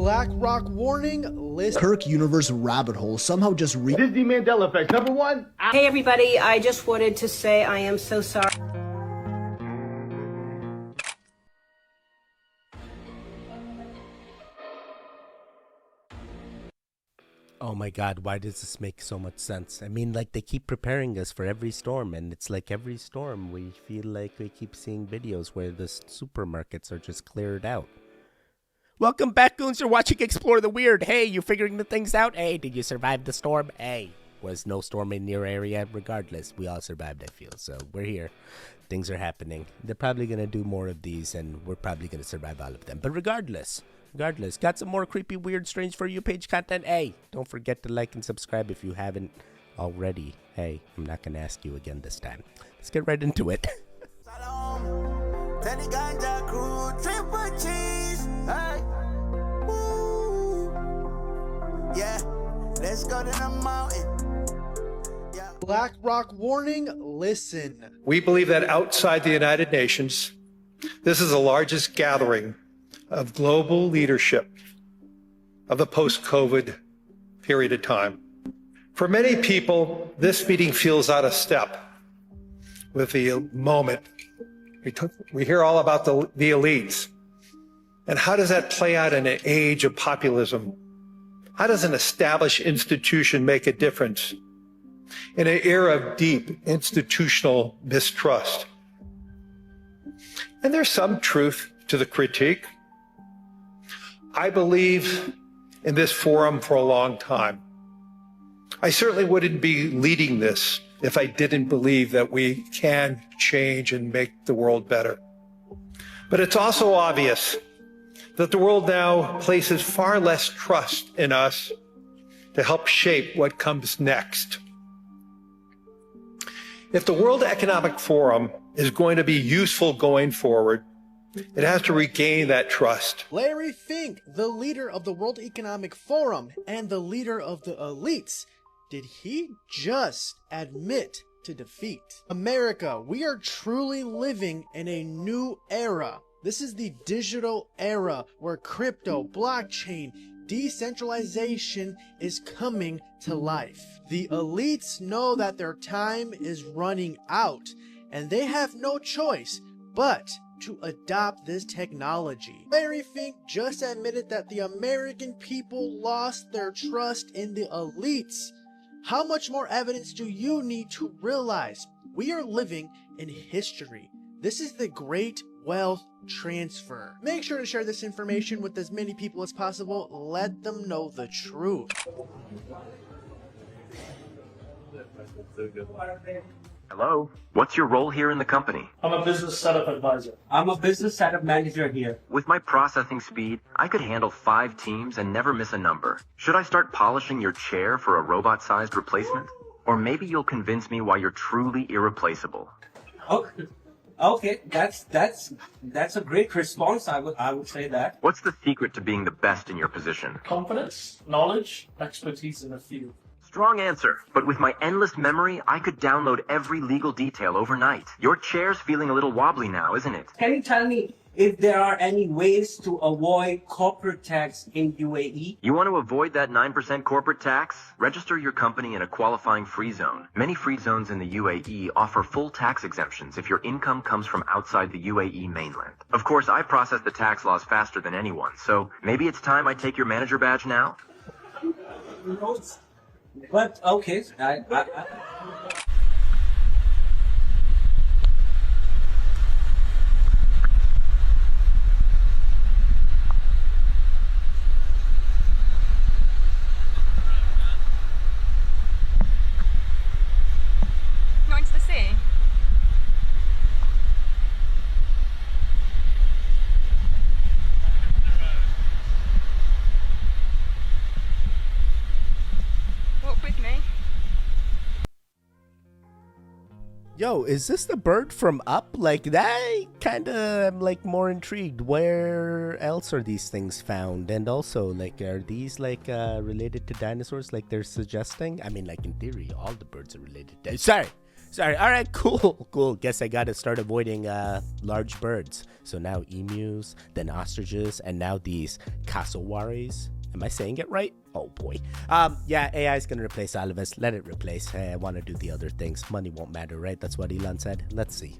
BlackRock warning, list Kirk universe rabbit hole somehow just Disney Mandela effect. Number one. Hey everybody, I just wanted to say I am so sorry. Oh my god, why does this make so much sense? I mean, like, they keep preparing us for every storm, and it's like every storm we feel like we keep seeing videos where the supermarkets are just cleared out. Welcome back, Goons. You're watching Explore the Weird. Hey, you figuring the things out? Hey, did you survive the storm? Hey, was no storm in your area? Regardless, we all survived, I feel. So we're here. Things are happening. They're probably going to do more of these, and we're probably going to survive all of them. But regardless, got some more creepy, weird, strange For You page content. Hey, don't forget to like and subscribe if you haven't already. Hey, I'm not going to ask you again this time. Let's get right into it. Yeah, let's go to the mountain. BlackRock warning, listen. We believe that outside the United Nations, this is the largest gathering of global leadership of the post-COVID period of time. For many people, this meeting feels out of step with the moment. We hear all about the elites. And how does that play out in an age of populism? How does an established institution make a difference in an era of deep institutional mistrust? And there's some truth to the critique. I believe in this forum for a long time. I certainly wouldn't be leading this if I didn't believe that we can change and make the world better. But it's also obvious that the world now places far less trust in us to help shape what comes next. If the World Economic Forum is going to be useful going forward, it has to regain that trust. Larry Fink, the leader of the World Economic Forum and the leader of the elites, did he just admit to defeat? America, we are truly living in a new era. This is the digital era where crypto, blockchain, decentralization is coming to life. The elites know that their time is running out and they have no choice but to adopt this technology. Larry Fink just admitted that the American people lost their trust in the elites. How much more evidence do you need to realize we are living in history? This is the Great Wealth Transfer. Make sure to share this information with as many people as possible. Let them know the truth. Hello? What's your role here in the company? I'm a business setup advisor. I'm a business setup manager here. With my processing speed, I could handle 5 teams and never miss a number. Should I start polishing your chair for a robot-sized replacement? Or maybe you'll convince me why you're truly irreplaceable. Okay, that's a great response. I would say that. What's the secret to being the best in your position? Confidence, knowledge, expertise in a field. Strong answer, but with my endless memory, I could download every legal detail overnight. Your chair's feeling a little wobbly now, isn't it? Can you tell me if there are any ways to avoid corporate tax in UAE? You want to avoid that 9% corporate tax? Register your company in a qualifying free zone. Many free zones in the UAE offer full tax exemptions if your income comes from outside the UAE mainland. Of course, I process the tax laws faster than anyone, so maybe it's time I take your manager badge now? But okay, Going to the sea? Walk with me. Yo, is this the bird from Up? Like, that kinda am like more intrigued. Where else are these things found? And also, like, are these like related to dinosaurs like they're suggesting? I mean, like, in theory, all the birds are related to... Sorry, Sorry. All right, cool. Guess I gotta start avoiding large birds. So now emus, then ostriches, and now these cassowaries. Am I saying it right? Oh boy. Yeah, AI is gonna replace all of us. Let it replace. Hey, I want to do the other things. Money won't matter, right? That's what Elon said. Let's see.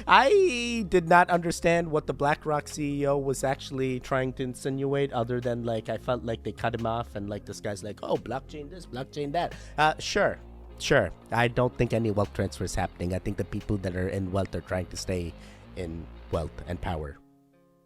I did not understand what the BlackRock CEO was actually trying to insinuate, other than like I felt like they cut him off and like this guy's like, oh, blockchain this, blockchain that. Sure. I don't think any wealth transfer is happening. I think the people that are in wealth are trying to stay in wealth and power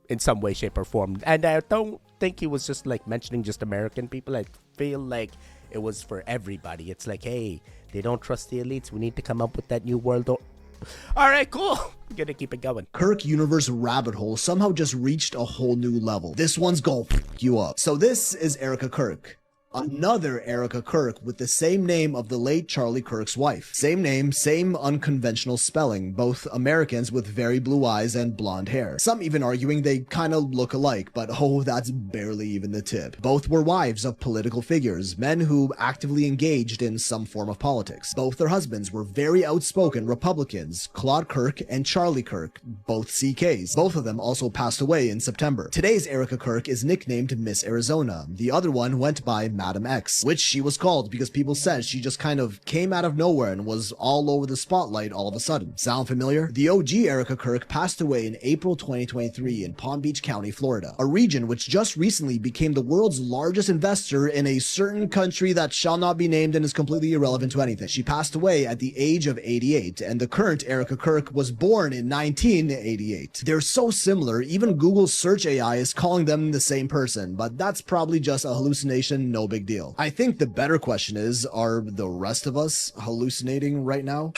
in some way, shape, or form. And I don't think he was just like mentioning just American people. I feel like it was for everybody. It's like, hey, they don't trust the elites. We need to come up with that new world. All right, cool. I'm gonna keep it going. Kirk universe rabbit hole somehow just reached a whole new level. This one's gonna f you up. So this is Erica Kirk. Another Erica Kirk with the same name of the late Charlie Kirk's wife. Same name, same unconventional spelling, both Americans with very blue eyes and blonde hair. Some even arguing they kinda look alike, but oh, that's barely even the tip. Both were wives of political figures, men who actively engaged in some form of politics. Both their husbands were very outspoken Republicans, Claude Kirk and Charlie Kirk, both CKs. Both of them also passed away in September. Today's Erica Kirk is nicknamed Miss Arizona. The other one went by Madam X, which she was called because people said she just kind of came out of nowhere and was all over the spotlight all of a sudden. Sound familiar? The OG Erica Kirk passed away in April 2023 in Palm Beach County, Florida, a region which just recently became the world's largest investor in a certain country that shall not be named and is completely irrelevant to anything. She passed away at the age of 88, and the current Erica Kirk was born in 1988. They're so similar, even Google's search AI is calling them the same person, but that's probably just a hallucination, no big deal. I think the better question is, are the rest of us hallucinating right now?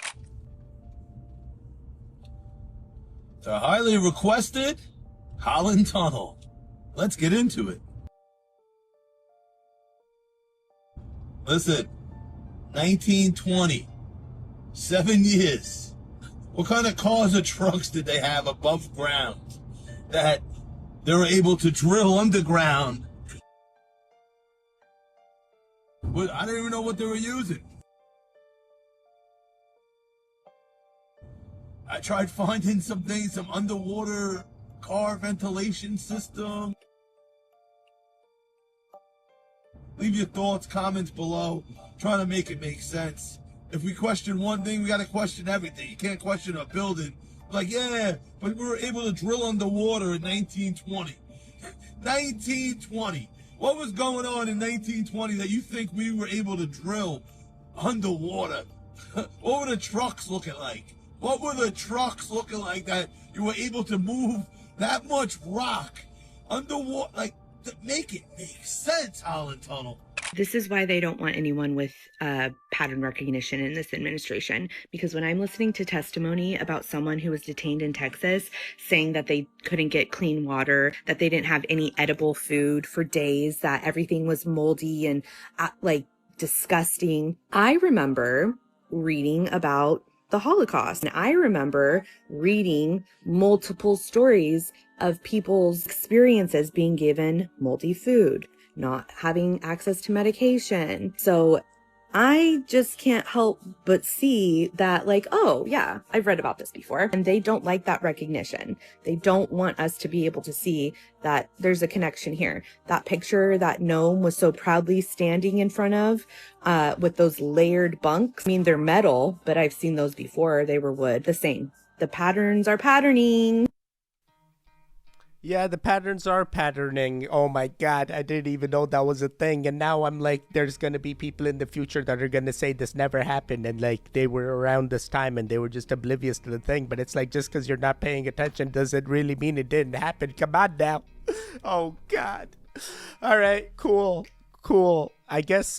The highly requested Holland Tunnel. Let's get into it. Listen, 1920, 7 years. What kind of cars or trucks did they have above ground that they were able to drill underground? But I don't even know what they were using. I tried finding some things, some underwater car ventilation system. Leave your thoughts, comments below. Trying to make it make sense. If we question one thing, we got to question everything. You can't question a building. Like, yeah, but we were able to drill underwater in 1920. 1920. What was going on in 1920 that you think we were able to drill underwater? What were the trucks looking like? What were the trucks looking like that you were able to move that much rock underwater? Like, to make it make sense, Holland Tunnel. This is why they don't want anyone with pattern recognition in this administration. Because when I'm listening to testimony about someone who was detained in Texas saying that they couldn't get clean water, that they didn't have any edible food for days, that everything was moldy and like disgusting. I remember reading about the Holocaust. And I remember reading multiple stories of people's experiences being given moldy food, not having access to medication. So I just can't help but see that, like, oh yeah, I've read about this before. And they don't like that recognition. They don't want us to be able to see that there's a connection here. That picture that Noam was so proudly standing in front of, with those layered bunks. I mean, they're metal, but I've seen those before. They were wood. The same. The patterns are patterning. Yeah, the patterns are patterning. Oh my God, I didn't even know that was a thing. And now I'm like, there's going to be people in the future that are going to say this never happened. And like, they were around this time and they were just oblivious to the thing. But it's like, just because you're not paying attention, does it really mean it didn't happen? Come on now. Oh God. All right, cool. I guess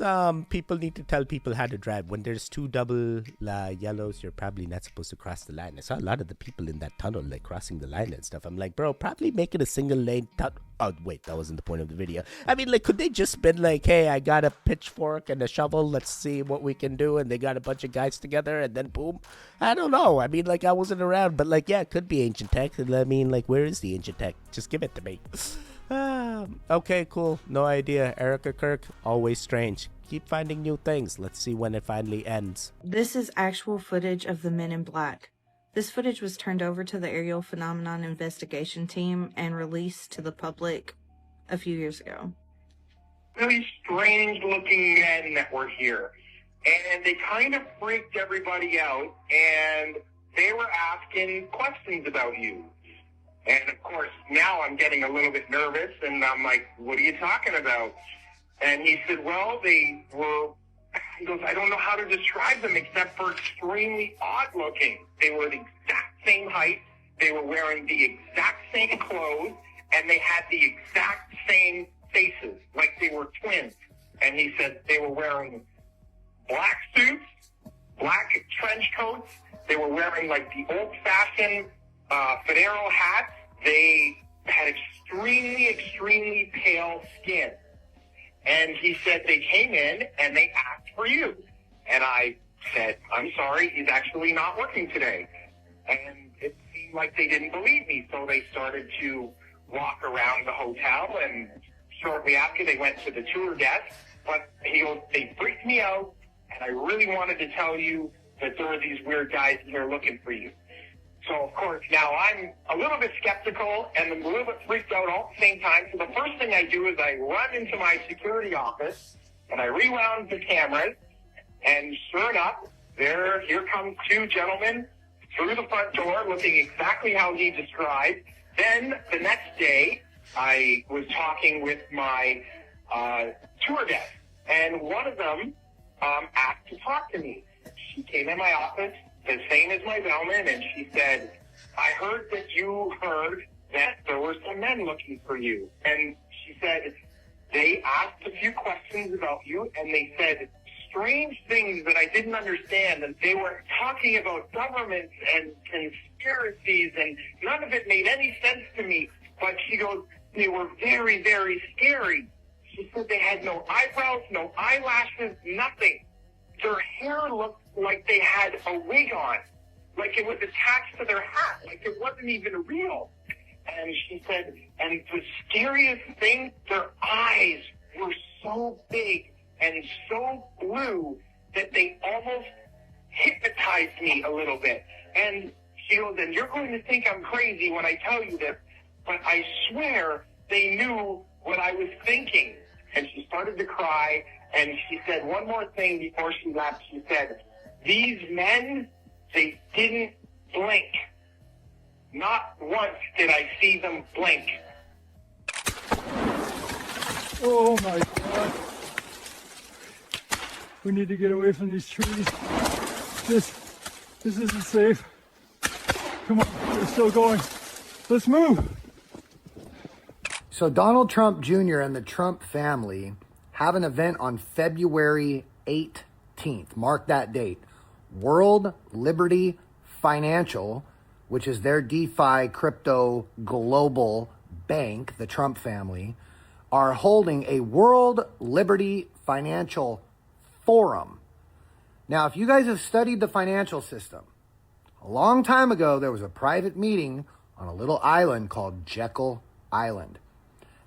people need to tell people how to drive. When there's two double yellows, you're probably not supposed to cross the line. I saw a lot of the people in that tunnel like crossing the line and stuff. I'm like, bro, probably make it a single lane tunnel. Oh wait, that wasn't the point of the video. I mean, like, could they just been like, hey, I got a pitchfork and a shovel, let's see what we can do, and they got a bunch of guys together and then boom? I don't know. I mean, like, I wasn't around, but like, yeah, it could be ancient tech. I mean, like, where is the ancient tech? Just give it to me. Okay, cool. No idea. Erica Kirk, always strange. Keep finding new things. Let's see when it finally ends. This is actual footage of the men in black. This footage was turned over to the Aerial Phenomenon Investigation Team and released to the public a few years ago. Really strange looking men that were here. And they kind of freaked everybody out, and they were asking questions about you. And of course, now I'm getting a little bit nervous, and I'm like, what are you talking about? And he said, well, he goes, I don't know how to describe them except for extremely odd looking. They were the exact same height, they were wearing the exact same clothes, and they had the exact same faces, like they were twins. And he said they were wearing black suits, black trench coats, they were wearing like the old-fashioned fedora hats. They had extremely, extremely pale skin. And he said they came in and they asked for you. And I said, I'm sorry, he's actually not working today. And it seemed like they didn't believe me, so they started to walk around the hotel, and shortly after they went to the tour desk. But he goes, they freaked me out, and I really wanted to tell you that there are these weird guys in here looking for you. So, of course, now I'm a little bit skeptical and I'm a little bit freaked out all at the same time. So the first thing I do is I run into my security office and I rewound the cameras. And sure enough, here come two gentlemen through the front door looking exactly how he described. Then the next day, I was talking with my tour desk, and one of them asked to talk to me. She came in my office, the same as my bellman, and she said, I heard that you heard that there were some men looking for you. And she said, they asked a few questions about you, and they said strange things that I didn't understand, and they were talking about governments and conspiracies, and none of it made any sense to me. But she goes, they were very, very scary. She said they had no eyebrows, no eyelashes, nothing. Their hair looked like they had a wig on, like it was attached to their hat, like it wasn't even real. And she said, and the scariest thing, their eyes were so big and so blue that they almost hypnotized me a little bit. And she goes, and you're going to think I'm crazy when I tell you this, but I swear they knew what I was thinking. And she started to cry, and she said one more thing before she left. She said, these men, they didn't blink. Not once did I see them blink. Oh my God. We need to get away from these trees. This isn't safe. Come on, we're still going. Let's move. So Donald Trump Jr. and the Trump family have an event on February 18th. Mark that date. World Liberty Financial, which is their DeFi crypto global bank, the Trump family, are holding a World Liberty Financial Forum. Now, if you guys have studied the financial system, a long time ago, there was a private meeting on a little island called Jekyll Island.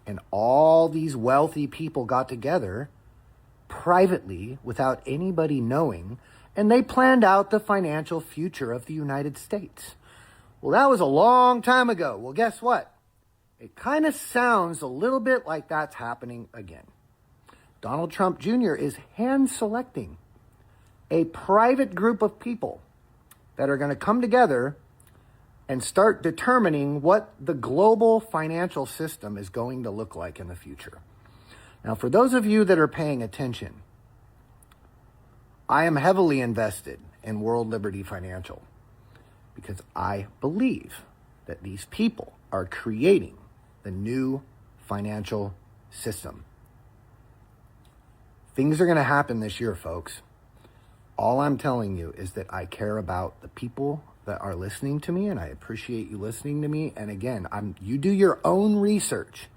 And all these wealthy people got together privately without anybody knowing, and they planned out the financial future of the United States. Well, that was a long time ago. Well, guess what? It kind of sounds a little bit like that's happening again. Donald Trump Jr. is hand-selecting a private group of people that are going to come together and start determining what the global financial system is going to look like in the future. Now, for those of you that are paying attention, I am heavily invested in World Liberty Financial because I believe that these people are creating the new financial system. Things are going to happen this year, folks. All I'm telling you is that I care about the people that are listening to me, and I appreciate you listening to me. And again, you do your own research,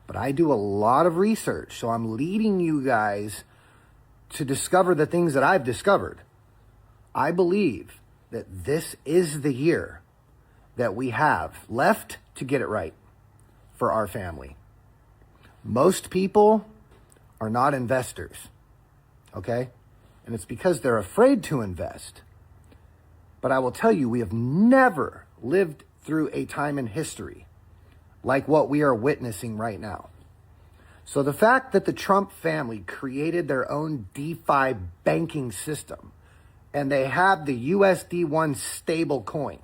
but I do a lot of research, so I'm leading you guys to discover the things that I've discovered. I believe that this is the year that we have left to get it right for our family. Most people are not investors, okay? And it's because they're afraid to invest. But I will tell you, we have never lived through a time in history like what we are witnessing right now. So the fact that the Trump family created their own DeFi banking system, and they have the USD1 stable coin,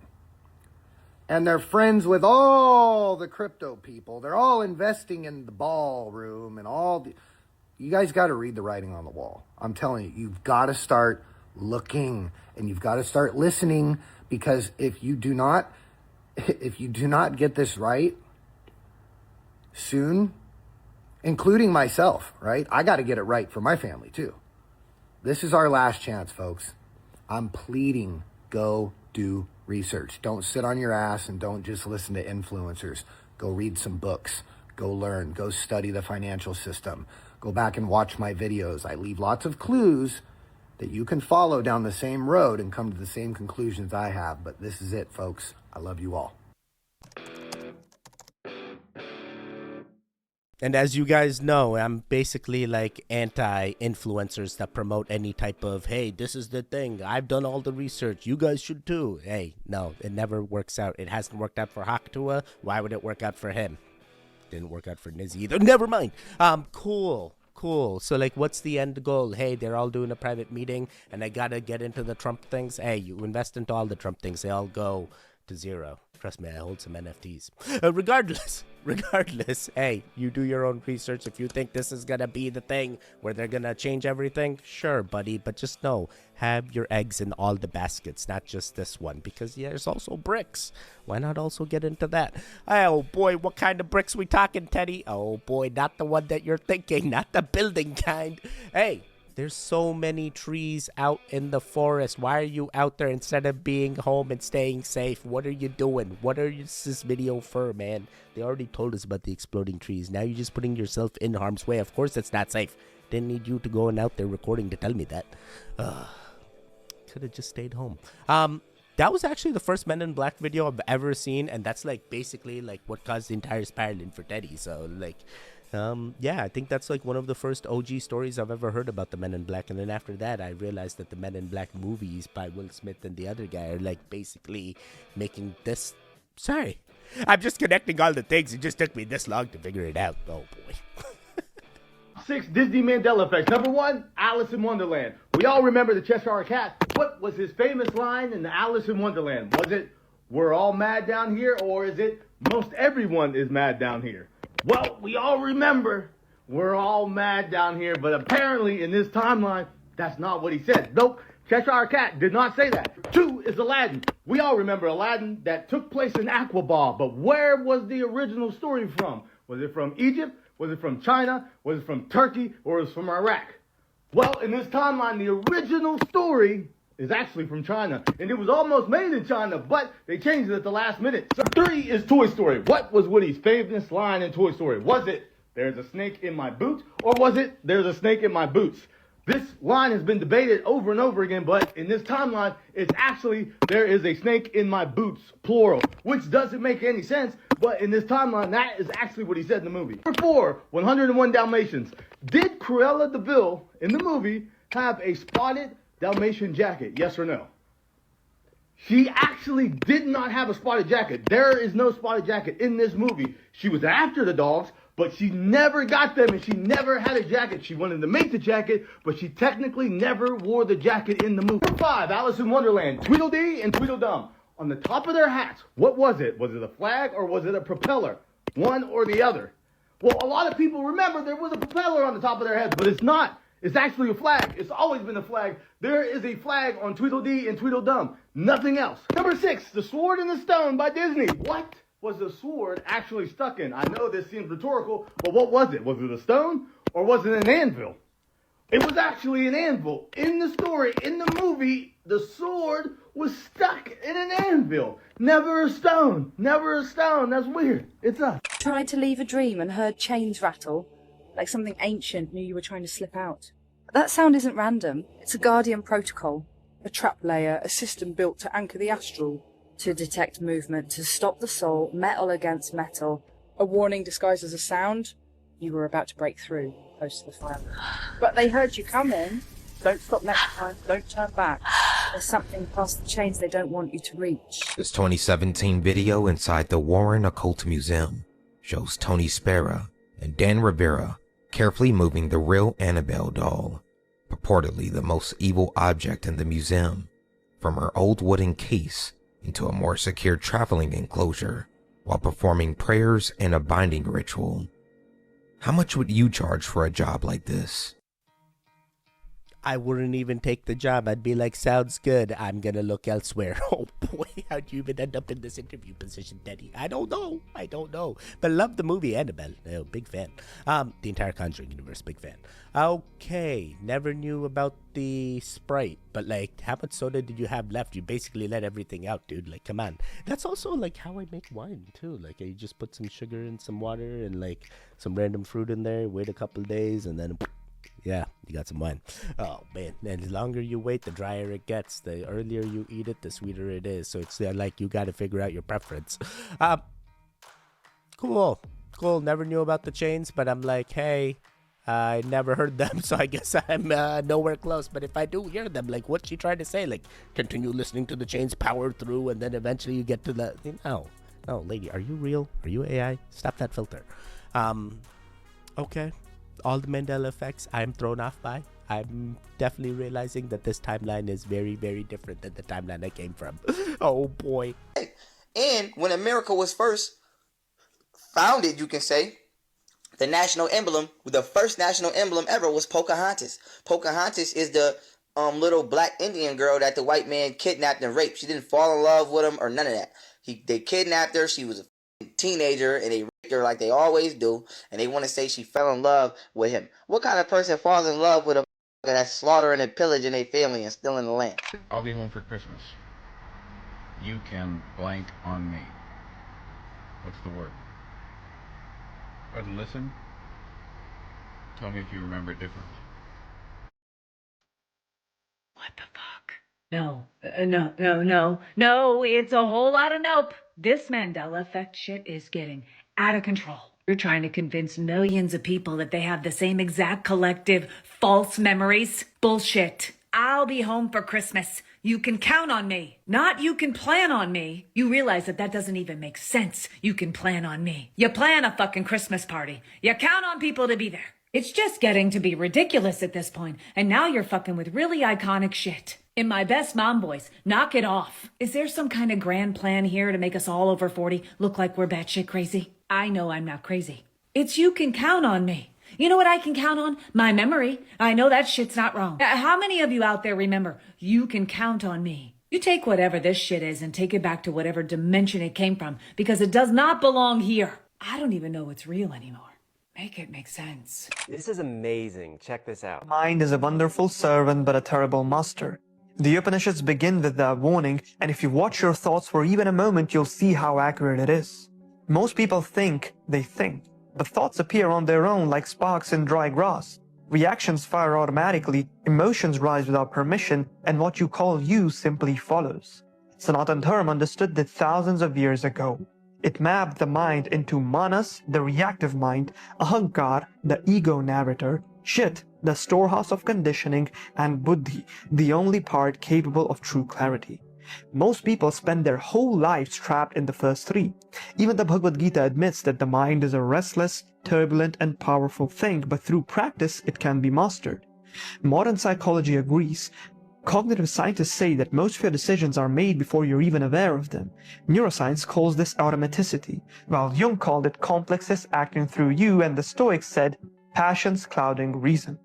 and they're friends with all the crypto people, they're all investing in the ballroom and all the... You guys got to read the writing on the wall. I'm telling you, you've got to start looking and you've got to start listening, because if you do not get this right soon, including myself, right? I got to get it right for my family too. This is our last chance, folks. I'm pleading, go do research. Don't sit on your ass and don't just listen to influencers. Go read some books, go learn, go study the financial system. Go back and watch my videos. I leave lots of clues that you can follow down the same road and come to the same conclusions I have. But this is it, folks. I love you all. And as you guys know, I'm basically like anti-influencers that promote any type of, hey, this is the thing. I've done all the research. You guys should too. Hey, no, it never works out. It hasn't worked out for Haktua. Why would it work out for him? Didn't work out for Nizzy either. Never mind. Cool. So like, what's the end goal? Hey, they're all doing a private meeting and I gotta get into the Trump things. Hey, you invest into all the Trump things. They all go to zero. Trust me, I hold some NFTs. Regardless, hey, you do your own research. If you think this is gonna be the thing where they're gonna change everything, sure, buddy. But just know, have your eggs in all the baskets, not just this one. Because yeah, there's also bricks. Why not also get into that? Oh boy, what kind of bricks we talking, Teddy? Oh boy, not the one that you're thinking, not the building kind. Hey, there's so many trees out in the forest. Why are you out there instead of being home and staying safe? What are you doing? What are this video for, man? They already told us about the exploding trees. Now you're just putting yourself in harm's way. Of course it's not safe. Didn't need you to go and out there recording to tell me that. Could have just stayed home. That was actually the first Men in Black video I've ever seen. And that's like basically like what caused the entire spiraling for Teddy. So like... yeah, I think that's like one of the first OG stories I've ever heard about the Men in Black. And then after that, I realized that the Men in Black movies by Will Smith and the other guy are like basically making this. Sorry, I'm just connecting all the things. It just took me this long to figure it out. Oh boy. 6 Disney Mandela effects. Number 1, Alice in Wonderland. We all remember the Cheshire Cat. What was his famous line in the Alice in Wonderland? Was it, "We're all mad down here," or is it, "Most everyone is mad down here"? Well, we all remember, we're all mad down here, but apparently in this timeline, that's not what he said. Nope, Cheshire Cat did not say that. 2 is Aladdin. We all remember Aladdin that took place in Aquabah, but where was the original story from? Was it from Egypt? Was it from China? Was it from Turkey? Or was it from Iraq? Well, in this timeline, the original story is actually from China, and it was almost made in China, but they changed it at the last minute. So 3 is Toy Story. What was Woody's famous line in Toy Story? Was it, "There's a snake in my boot," or was it, "There's a snake in my boots"? This line has been debated over and over again, but in this timeline, it's actually, "There is a snake in my boots," plural, which doesn't make any sense, but in this timeline, that is actually what he said in the movie. Number 4, 101 Dalmatians. Did Cruella de Vil in the movie have a spotted Dalmatian jacket, yes or no? She actually did not have a spotted jacket. There is no spotted jacket in this movie. She was after the dogs, but she never got them, and she never had a jacket. She wanted to make the jacket, but she technically never wore the jacket in the movie. Number 5, Alice in Wonderland. Tweedledee and Tweedledum. On the top of their hats, what was it? Was it a flag or was it a propeller? One or the other. Well, a lot of people remember there was a propeller on the top of their heads, but it's not. It's actually a flag. It's always been a flag. There is a flag on Tweedledee and Tweedledum. Nothing else. Number 6, The Sword and the Stone by Disney. What was the sword actually stuck in? I know this seems rhetorical, but what was it? Was it a stone or was it an anvil? It was actually an anvil. In the story, in the movie, the sword was stuck in an anvil. Never a stone. Never a stone. That's weird. It's us. Tried to leave a dream and heard chains rattle. Like something ancient knew you were trying to slip out. That sound isn't random. It's a Guardian protocol. A trap layer, a system built to anchor the Astral. To detect movement, to stop the soul, metal against metal. A warning disguised as a sound. You were about to break through close to the fire. But they heard you coming. Don't stop next time. Don't turn back. There's something past the chains they don't want you to reach. This 2017 video inside the Warren Occult Museum shows Tony Spera and Dan Rivera carefully moving the real Annabelle doll, purportedly the most evil object in the museum, from her old wooden case into a more secure traveling enclosure while performing prayers and a binding ritual. How much would you charge for a job like this? I wouldn't even take the job. I'd be like, sounds good. I'm gonna look elsewhere. Oh boy, how'd you even end up in this interview position, Teddy? I don't know. But love the movie Annabelle. Oh, big fan. The entire Conjuring universe, big fan. Okay, never knew about the Sprite, but like, how much soda did you have left? You basically let everything out, dude. Like, come on. That's also like how I make wine too. Like, you just put some sugar and some water and like some random fruit in there. Wait a couple days and then. Yeah, you got some wine. Oh, man. And the longer you wait, the drier it gets. The earlier you eat it, the sweeter it is. So it's like you got to figure out your preference. Cool. Never knew about the chains, but I'm like, hey, I never heard them, so I guess I'm nowhere close. But if I do hear them, like, what's she trying to say? Like, continue listening to the chains, power through, and then eventually you get to the... No, lady, are you real? Are you AI? Stop that filter. Okay. All the Mandela effects I'm thrown off by. I'm definitely realizing that this timeline is very, very different than the timeline I came from. Oh boy. And when America was first founded, you can say, the national emblem, the first national emblem ever was Pocahontas. Pocahontas is the little black Indian girl that the white man kidnapped and raped. She didn't fall in love with him or none of that. They kidnapped her. She was a teenager and they raped her like they always do, and they want to say she fell in love with him. What kind of person falls in love with a that's slaughtering and pillaging their family and stealing the land? I'll be home for Christmas. You can blank on me. What's the word? But listen. Tell me if you remember it differently. What the fuck? No, it's a whole lot of nope. This Mandela effect shit is getting out of control. You're trying to convince millions of people that they have the same exact collective false memories. Bullshit. I'll be home for Christmas. You can count on me. Not you can plan on me. You realize that doesn't even make sense. You can plan on me. You plan a fucking Christmas party. You count on people to be there. It's just getting to be ridiculous at this point, and now you're fucking with really iconic shit. In my best mom voice, knock it off. Is there some kind of grand plan here to make us all over 40 look like we're batshit crazy? I know I'm not crazy. It's you can count on me. You know what I can count on? My memory. I know that shit's not wrong. How many of you out there remember, you can count on me? You take whatever this shit is and take it back to whatever dimension it came from, because it does not belong here. I don't even know what's real anymore. Make it make sense. This is amazing. Check this out. Mind is a wonderful servant but a terrible master. The Upanishads begin with that warning, and if you watch your thoughts for even a moment, you'll see how accurate it is. Most people think they think, but thoughts appear on their own like sparks in dry grass. Reactions fire automatically, emotions rise without permission, and what you call you simply follows. Sanatana Dharma understood this thousands of years ago. It mapped the mind into manas, the reactive mind, ahankar, the ego narrator, chit, the storehouse of conditioning, and buddhi, the only part capable of true clarity. Most people spend their whole lives trapped in the first three. Even the Bhagavad Gita admits that the mind is a restless, turbulent, and powerful thing, but through practice it can be mastered. Modern psychology agrees. Cognitive scientists say that most of your decisions are made before you're even aware of them. Neuroscience calls this automaticity, while Jung called it complexes acting through you, and the Stoics said passions clouding reason.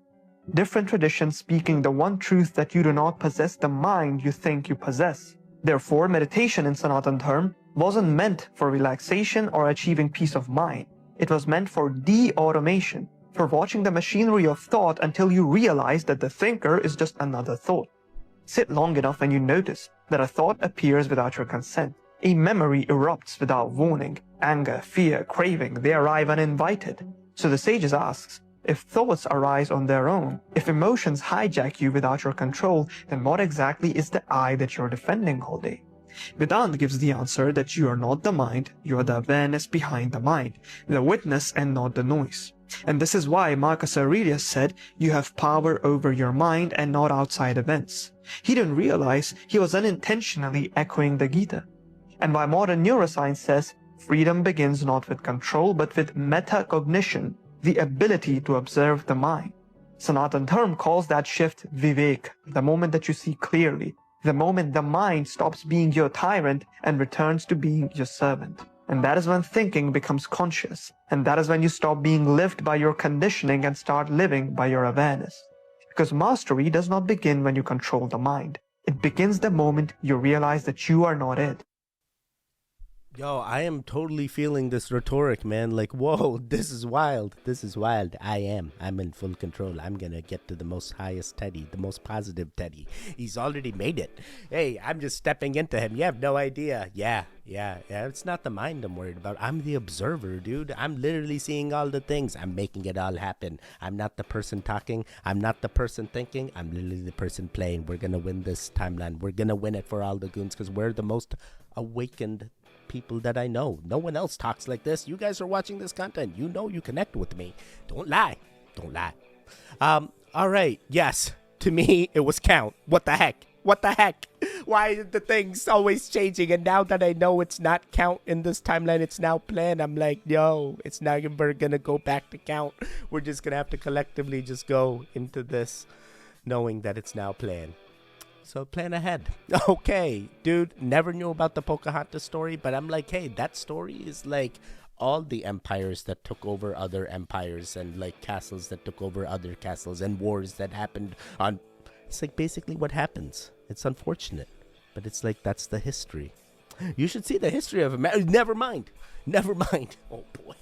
Different traditions speaking the one truth that you do not possess the mind you think you possess. Therefore, meditation in Sanatana Dharma wasn't meant for relaxation or achieving peace of mind. It was meant for de-automation, for watching the machinery of thought until you realize that the thinker is just another thought. Sit long enough and you notice that a thought appears without your consent. A memory erupts without warning. Anger, fear, craving, they arrive uninvited. So the sages asks, if thoughts arise on their own, if emotions hijack you without your control, then what exactly is the I that you're defending all day? Vedanta gives the answer that you are not the mind, you are the awareness behind the mind, the witness and not the noise. And this is why Marcus Aurelius said you have power over your mind and not outside events. He didn't realize he was unintentionally echoing the Gita. And why modern neuroscience says freedom begins not with control but with metacognition, the ability to observe the mind. Sanatan Dharma calls that shift vivek, the moment that you see clearly, the moment the mind stops being your tyrant and returns to being your servant. And that is when thinking becomes conscious, and that is when you stop being lived by your conditioning and start living by your awareness. Because mastery does not begin when you control the mind. It begins the moment you realize that you are not it. Yo, I am totally feeling this rhetoric, man. Like, whoa, this is wild. This is wild. I'm in full control. I'm gonna get to the most highest Teddy, the most positive Teddy. He's already made it. Hey, I'm just stepping into him. You have no idea. Yeah. It's not the mind I'm worried about. I'm the observer, dude. I'm literally seeing all the things. I'm making it all happen. I'm not the person talking. I'm not the person thinking. I'm literally the person playing. We're gonna win this timeline. We're gonna win it for all the goons because we're the most awakened people that I know. No one else talks like this. You guys are watching this content. You know you connect with me. Don't lie. All right. Yes. To me, it was count. What the heck? Why are the things always changing? And now that I know it's not count in this timeline, it's now plan. I'm like, yo, it's now we're gonna go back to count. We're just gonna have to collectively just go into this knowing that it's now plan. So plan ahead. Okay, dude, never knew about the Pocahontas story, but I'm like, hey, that story is like all the empires that took over other empires and like castles that took over other castles and wars that happened on. It's like basically what happens. It's unfortunate, but it's like that's the history. You should see the history of America. Never mind. Oh boy.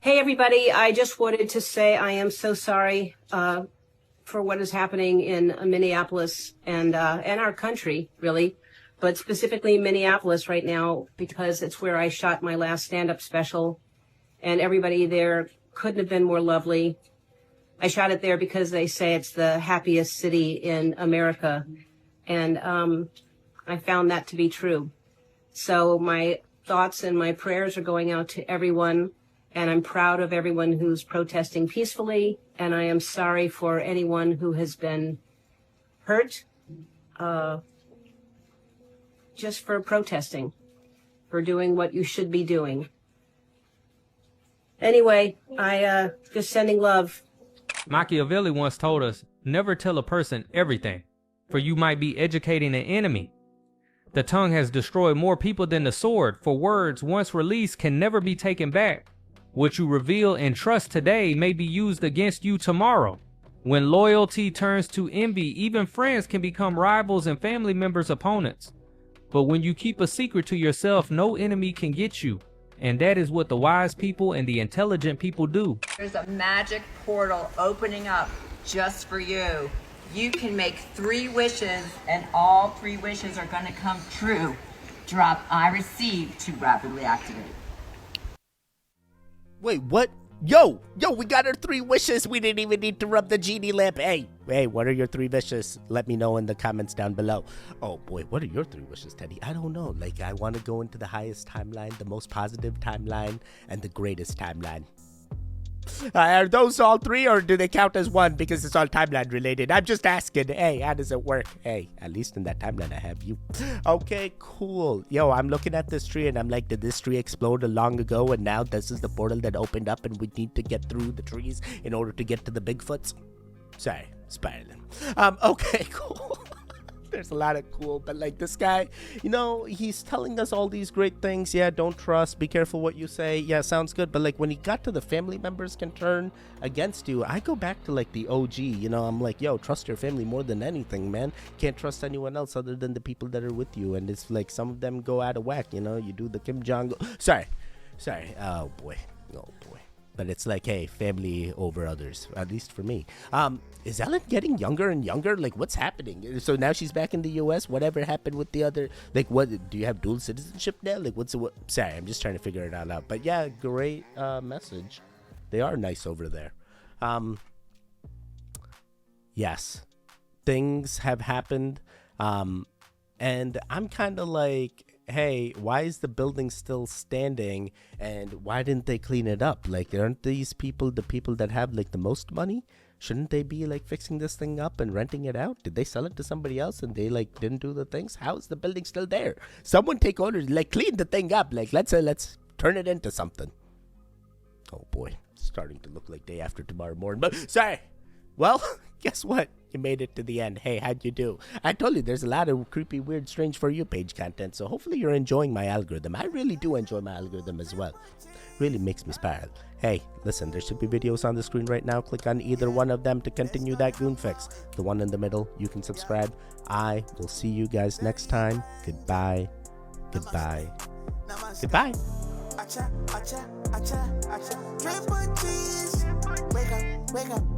Hey, everybody. I just wanted to say I am so sorry for what is happening in Minneapolis and our country, really, but specifically Minneapolis right now, because it's where I shot my last stand-up special, and everybody there couldn't have been more lovely. I shot it there because they say it's the happiest city in America, and I found that to be true. So my thoughts and my prayers are going out to everyone. And I'm proud of everyone who's protesting peacefully. And I am sorry for anyone who has been hurt just for protesting, for doing what you should be doing. Anyway, I just sending love. Machiavelli once told us, never tell a person everything, for you might be educating an enemy. The tongue has destroyed more people than the sword, for words once released can never be taken back. What you reveal and trust today may be used against you tomorrow. When loyalty turns to envy, even friends can become rivals and family members opponents. But when you keep a secret to yourself, no enemy can get you. And that is what the wise people and the intelligent people do. There's a magic portal opening up just for you. You can make 3 wishes and all 3 wishes are going to come true. Drop I receive to rapidly activate. Wait, what? Yo, we got our 3 wishes. We didn't even need to rub the genie lamp. Hey, what are your 3 wishes? Let me know in the comments down below. Oh boy, what are your 3 wishes, Teddy? I don't know. Like, I want to go into the highest timeline, the most positive timeline, and the greatest timeline. Are those all 3, or do they count as 1 because it's all timeline related? I'm just asking. Hey, how does it work? Hey, at least in that timeline I have you. Okay, cool. Yo, I'm looking at this tree and I'm like, did this tree explode long ago and now this is the portal that opened up and we need to get through the trees in order to get to the Bigfoots? Sorry, spiraling. Okay, cool. There's a lot of cool, but like this guy, you know, he's telling us all these great things. Yeah, don't trust, be careful what you say. Yeah, sounds good. But like when he got to the family members can turn against you, I go back to like the OG, you know, I'm like, yo, trust your family more than anything, man. Can't trust anyone else other than the people that are with you. And it's like some of them go out of whack, you know, you do the Kim Jong. Sorry. Oh boy. But it's like, hey, family over others, at least for me. Is Ellen getting younger and younger? Like, what's happening? So now she's back in the U.S. Whatever happened with the other? Like, what? Do you have dual citizenship now? Like, what? Sorry, I'm just trying to figure it all out. But yeah, great message. They are nice over there. Yes, things have happened. And I'm kind of like, hey, why is the building still standing, and why didn't they clean it up? Like, aren't these people the people that have like the most money? Shouldn't they be like fixing this thing up and renting it out? Did they sell it to somebody else and they like didn't do the things? How is the building still there? Someone take ownership, like clean the thing up. Like let's turn it into something. Oh boy, starting to look like day after tomorrow morning. But sorry. Well, guess what? You made it to the end. Hey, how'd you do? I told you there's a lot of creepy, weird, strange For You page content, so hopefully you're enjoying my algorithm. I really do enjoy my algorithm as well. Really makes me smile. Hey, listen, there should be videos on the screen right now. Click on either one of them to continue that Goonfix. The one in the middle, you can subscribe. I will see you guys next time. Goodbye. Goodbye. Goodbye. Wake up, wake up.